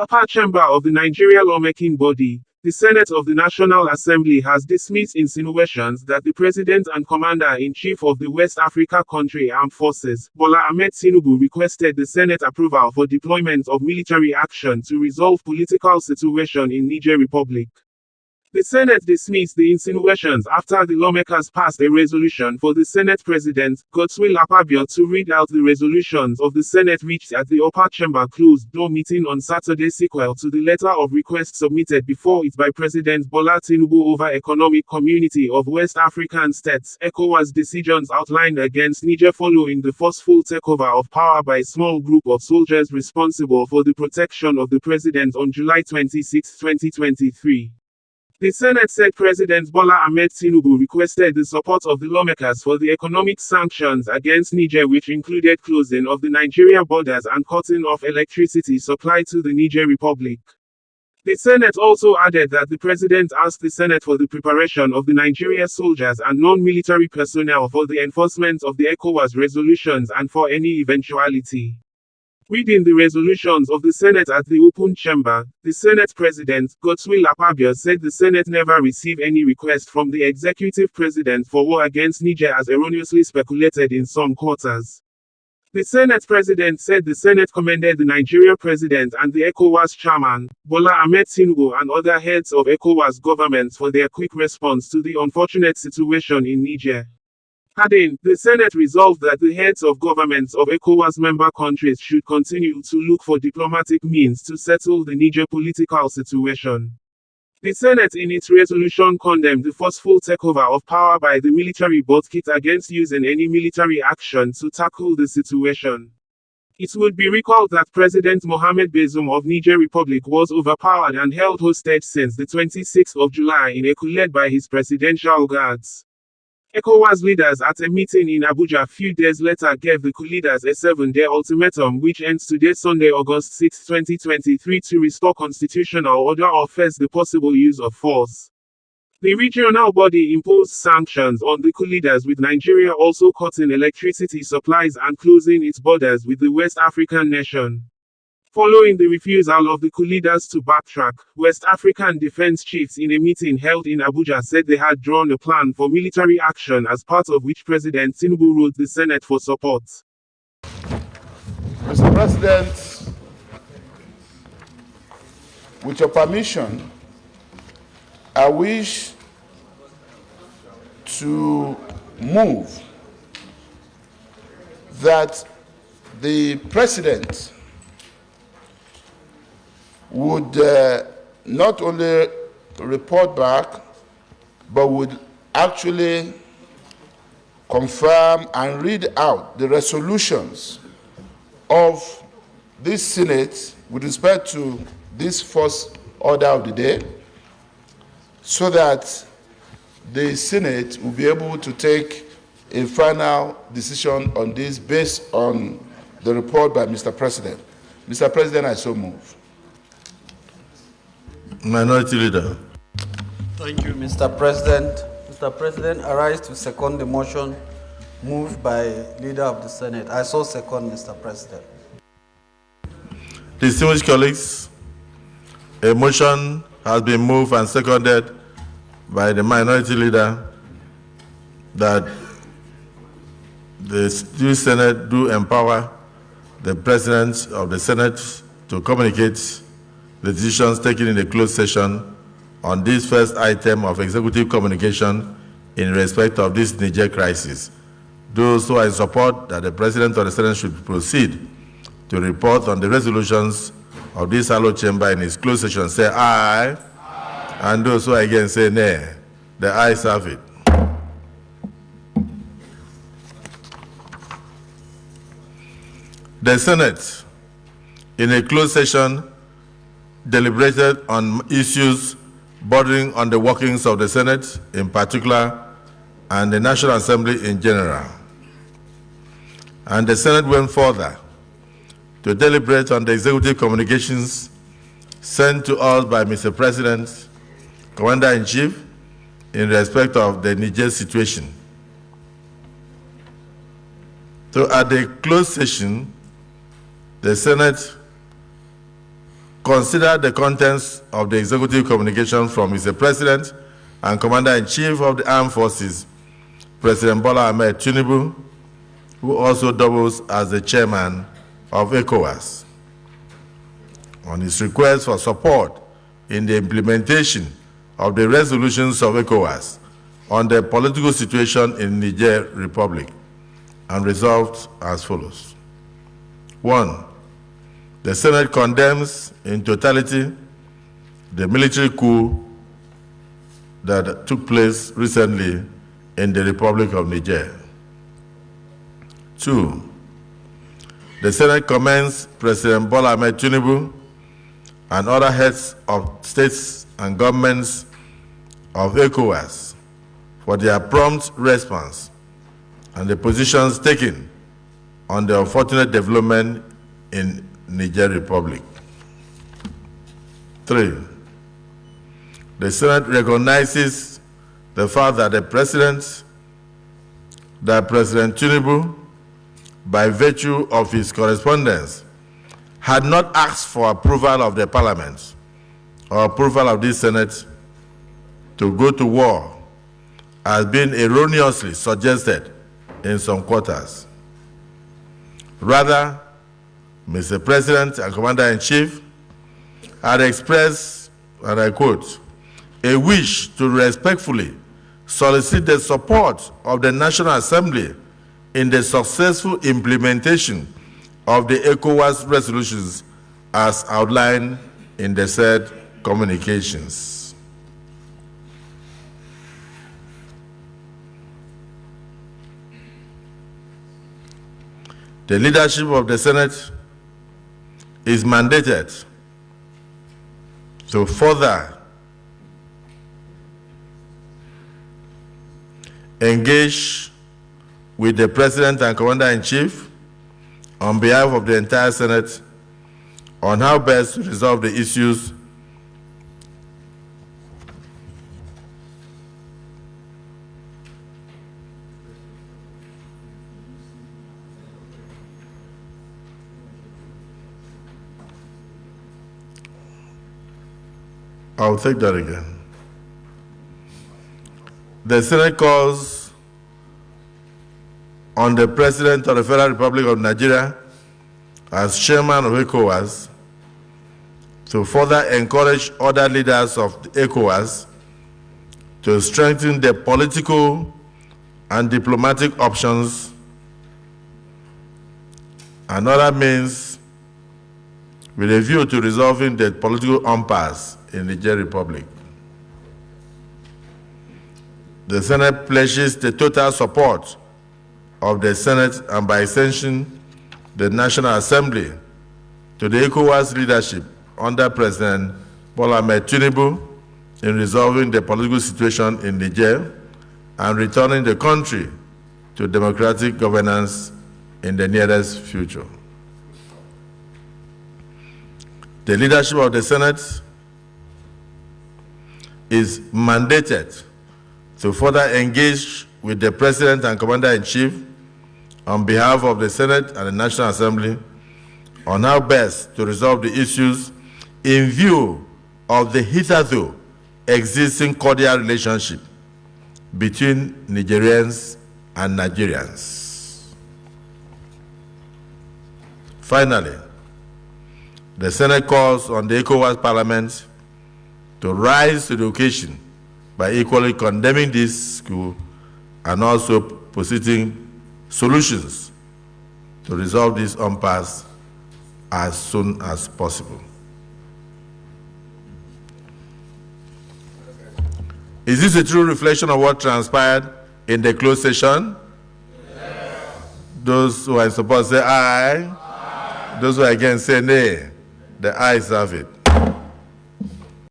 Upper chamber of the Nigeria lawmaking body, the Senate of the National Assembly has dismissed insinuations that the President and Commander-in-Chief of the West Africa Country Armed Forces, Bola Ahmed Tinubu, requested the Senate approval for deployment of military action to resolve political situation in Niger Republic. The Senate dismissed the insinuations after the lawmakers passed a resolution for the Senate President, Godswill Akpabio, to read out the resolutions of the Senate reached at the upper chamber closed-door meeting on Saturday, sequel to the letter of request submitted before it by President Bola Tinubu over Economic Community of West African States (ECOWAS) decisions outlined against Niger following the forceful takeover of power by a small group of soldiers responsible for the protection of the president on July 26, 2023. The Senate said President Bola Ahmed Tinubu requested the support of the lawmakers for the economic sanctions against Niger, which included closing of the Nigeria borders and cutting off electricity supply to the Niger Republic. The Senate also added that the President asked the Senate for the preparation of the Nigeria soldiers and non-military personnel for the enforcement of the ECOWAS resolutions and for any eventuality. Reading the resolutions of the Senate at the open chamber, the Senate President, Godswill Akpabio, said the Senate never received any request from the executive president for war against Niger as erroneously speculated in some quarters. The Senate President said the Senate commended the Nigeria President and the ECOWAS chairman, Bola Ahmed Tinubu, and other heads of ECOWAS governments for their quick response to the unfortunate situation in Niger. Adding, the Senate resolved that the heads of governments of ECOWAS member countries should continue to look for diplomatic means to settle the Niger political situation. The Senate in its resolution condemned the forceful takeover of power by the military but kit against using any military action to tackle the situation. It would be recalled that President Mohamed Bazoum of Niger Republic was overpowered and held hostage since the 26th of July in a coup led by his presidential guards. ECOWAS leaders at a meeting in Abuja a few days later gave the coup leaders a 7-day ultimatum which ends today, Sunday, August 6, 2023, to restore constitutional order or face the possible use of force. The regional body imposed sanctions on the coup leaders, with Nigeria also cutting electricity supplies and closing its borders with the West African nation. Following the refusal of the coup leaders to backtrack, West African defense chiefs in a meeting held in Abuja said they had drawn a plan for military action, as part of which President Tinubu wrote the Senate for support. Mr. President, with your permission, I wish to move that the President would not only report back, but would actually confirm and read out the resolutions of this Senate with respect to this first order of the day, so that the Senate will be able to take a final decision on this based on the report by Mr. President. Mr. President, I so move. Minority Leader. Thank you, Mr. President. Mr. President, I rise to second the motion moved by Leader of the Senate. I so second, Mr. President. Distinguished colleagues, a motion has been moved and seconded by the Minority Leader that the Senate do empower the President of the Senate to communicate the decisions taken in the closed session on this first item of executive communication in respect of this Niger crisis. Those who are in support that the President of the Senate should proceed to report on the resolutions of this hallowed chamber in its closed session say aye. Aye. And those who are against say nay. The ayes have it. The Senate, in a closed session, deliberated on issues bordering on the workings of the Senate in particular and the National Assembly in general. And the Senate went further to deliberate on the executive communications sent to us by Mr. President, Commander-in-Chief, in respect of the Niger situation. So at the closed session, the Senate consider the contents of the executive communication from Mr. President and Commander-in-Chief of the Armed Forces, President Bola Ahmed Tinubu, who also doubles as the chairman of ECOWAS, on his request for support in the implementation of the resolutions of ECOWAS on the political situation in Niger Republic, and resolved as follows. 1. The Senate condemns in totality the military coup that took place recently in the Republic of Niger. 2. The Senate commends President Bola Ahmed Tinubu and other heads of states and governments of ECOWAS for their prompt response and the positions taken on the unfortunate development in Niger Republic. 3. The Senate recognizes the fact that President Tinubu, by virtue of his correspondence, had not asked for approval of the Parliament or approval of this Senate to go to war, as being erroneously suggested in some quarters. Rather, Mr. President and Commander-in-Chief had expressed, and I quote, a wish to respectfully solicit the support of the National Assembly in the successful implementation of the ECOWAS resolutions as outlined in the said communications. The leadership of the Senate is mandated to further engage with the President and Commander-in-Chief on behalf of the entire Senate on how best to resolve the issues I'll take that again. The Senate calls on the President of the Federal Republic of Nigeria as chairman of ECOWAS to further encourage other leaders of ECOWAS to strengthen the political and diplomatic options and other means with a view to resolving the political impasse in the Niger Republic. The Senate pledges the total support of the Senate and by extension the National Assembly to the ECOWAS leadership under President Bola Ahmed Tinubu in resolving the political situation in Niger and returning the country to democratic governance in the nearest future. The leadership of the Senate is mandated to further engage with the President and Commander-in-Chief on behalf of the Senate and the National Assembly on how best to resolve the issues in view of the hitherto existing cordial relationship between Nigerians and Nigerians. Finally, the Senate calls on the ECOWAS Parliament to rise to the occasion by equally condemning this coup and also positing solutions to resolve this impasse as soon as possible. Is this a true reflection of what transpired in the closed session? Yes. Those who are in support say aye. Aye. Those who are against say nay. The ayes have it.